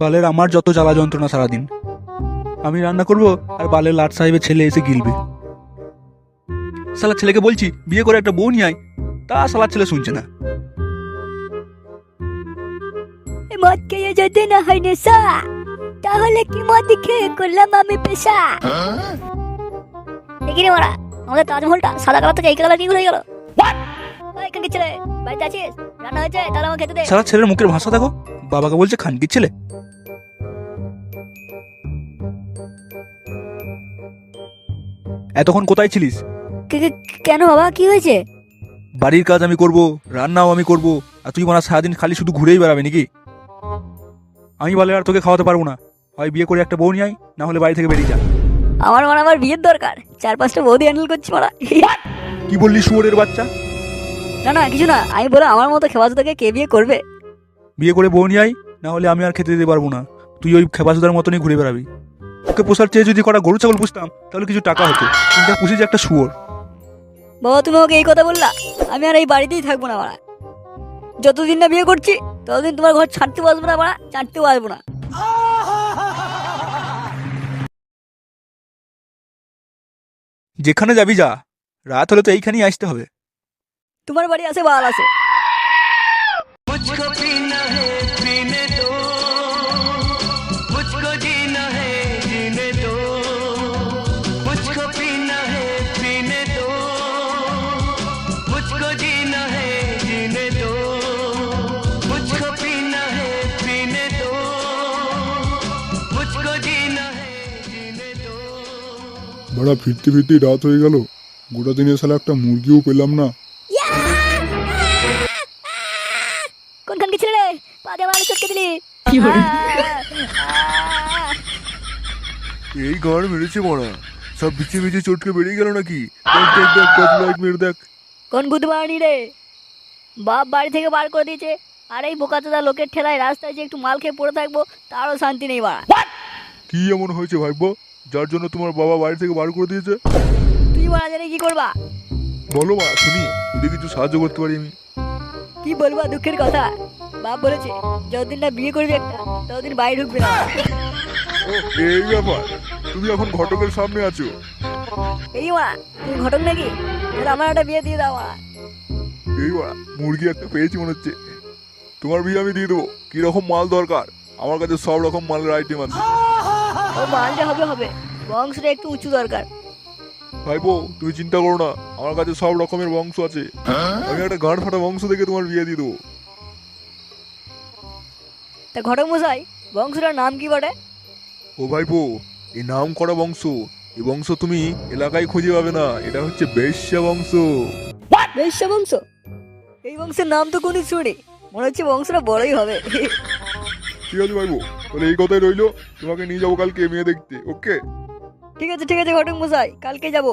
বালের আমার যত জ্বালা যন্ত্রণা সারাদিন। আমি রান্না করব আর বালের লাট সাহেবের ছেলে এসে গিলবে। শালা ছেলেকে বলছি বিয়ে করে একটা বউ নিয়ে আয়, তা শালার ছেলে শুনছে না। মদ খেয়ে যদি না হয় নেশা, তাহলে কি মদ খেয়ে করলাম আমি পেশা? দেখি রে মারা, আমাদের তাজমহলটা সাদা কালার থেকে এই কালার কি হয়ে গেল? এখানকার ছেলে বাড়িতে আছিস? রান্না হয়েছে? তাহলে আমাকে খেতে দে। শালা ছেলের মুখের ভাষা দেখো, বাবাকে বলছে খানকির ছেলে। এতক্ষণ কোথায় ছিলিস? কেন বাবা, কি হয়েছে? বাড়ির কাজ আমি করব, রান্নাও আমি করব, আর তুই মারা সারাদিন খালি শুধু ঘুরেই বেড়াবে নাকি? আমি বলে আর তোকে খাওয়াতে পারবো না, হয় বিয়ে করে একটা বউ নিয়ে আয়, না হলে বাড়ি থেকে বেরিয়ে যা। আমার বিয়ের দরকার, 4-5টা বৌদি হ্যান্ডেল করছি মারা। কি বললি শুয়োরের বাচ্চা? না কিছু না, আমি বলে আমার মতো খেবাসুদাকে কে বিয়ে করবে? বিয়ে করে বউ নিয়ে আয়, না হলে আমি আর খেতে দিতে পারবো না। তুই ওই খেপাসুদার মতনই ঘুরে বেড়াবি। ওকে পোষার চেয়ে যদি কটা গরু ছাগল পুষতাম তাহলে কিছু টাকা হতো, কিন্তু পুষিস একটা শুয়োর। বাবা তুমি আমাকে এই কথা বললা, আমি আর এই বাড়িতেই থাকবো না মারা। যতদিন না বিয়ে করছি ততদিন তোমার ঘর ছাড়তে আসবো না মারা, ছাড়তেও আসবো না। যেখানে যাবি যা, রাত হলে তো এইখানেই আসতে হবে। তোমার বাড়ি আছে বাল আছে। मुझको पीना है पीने दो, मुझको जीना है जीने दो, मुझको पीना है पीने दो, मुझको जीना है जीने दो, मुझको पीना है पीने दो, मुझको जीना है जीने दो। বড়া ফিরতে ফিরতে রাত হয়ে গেল, গোটা দিনে শালা একটা মুরগিও পেলাম না। কোনখান গেছিলে রে? পাদে আমার চটকে দিলি। এই গাড় মেরেছে মরা, সব বিচে বিচে চটকে বেরিয়ে গেল নাকি? লাইট মেরে দেখ। কোন বুধবারই রে? বাপ বাড়ি থেকে বার করে দিয়েছে, আর এই বোকাচোদা লোকের ঠেলায় রাস্তায় যে একটু মাল খেয়ে পড়ে থাকবো তারও শান্তি নেই বাড়া। কি এমন হয়েছে ভাইবো যার জন্য তোমার বাবা বাড়ি থেকে বার করে দিয়েছে? তুই বাড়া জানি কি করবা? বলো মা, শুনি যদি কিছু সাহায্য করতে পারি আমি। কি বলবা দুঃখের কথা, বাপ বলেছে যতদিন না বিয়ে করবি একটা ততদিন বাড়ি ঢুকবে না। ও এই ব্যাপার, তুমি এখন ঘটকের সামনে আছো। এই মা তুমি ঘটক নাকি? তাহলে আমার একটা বিয়ে দিয়ে দাও মা। এই মা, মুরগি একটা পেয়েছি মনে হচ্ছে, তোমার বিয়ে আমি দিয়ে দেবো। কিরকম মাল দরকার? আমার কাছে সব রকম মালের আইটেম আছে। ও মালটা হবে, বংশটা একটু উঁচু দরকার। ভাইবো তুমি চিন্তা করো না, আমার কাছে সব রকমের বংশ আছে। আমি একটা গাঁট ফাটা বংশ দেখে তোমার বিয়ে দিয়ে দেবো। তা ঘটক মশাই, বংশটার নাম কি বটে? ও ভাইপো, এই নাম করা বংশ, এই বংশ তুমি এলাকায় খুঁজে পাবে না। এটা হচ্ছে বেশ্যা বংশ। বেশ্যা বংশ? এই বংশের নাম তো কোনো শুনি, মনে হচ্ছে বংশটা বড়ই হবে। ঠিক আছে ভাইপো, তাহলে এই কথাই রইলো, তোমাকে নিয়ে যাবো কালকে মেয়ে দেখতে। ওকে ঠিক আছে ঘটক মশাই, কালকে যাবো।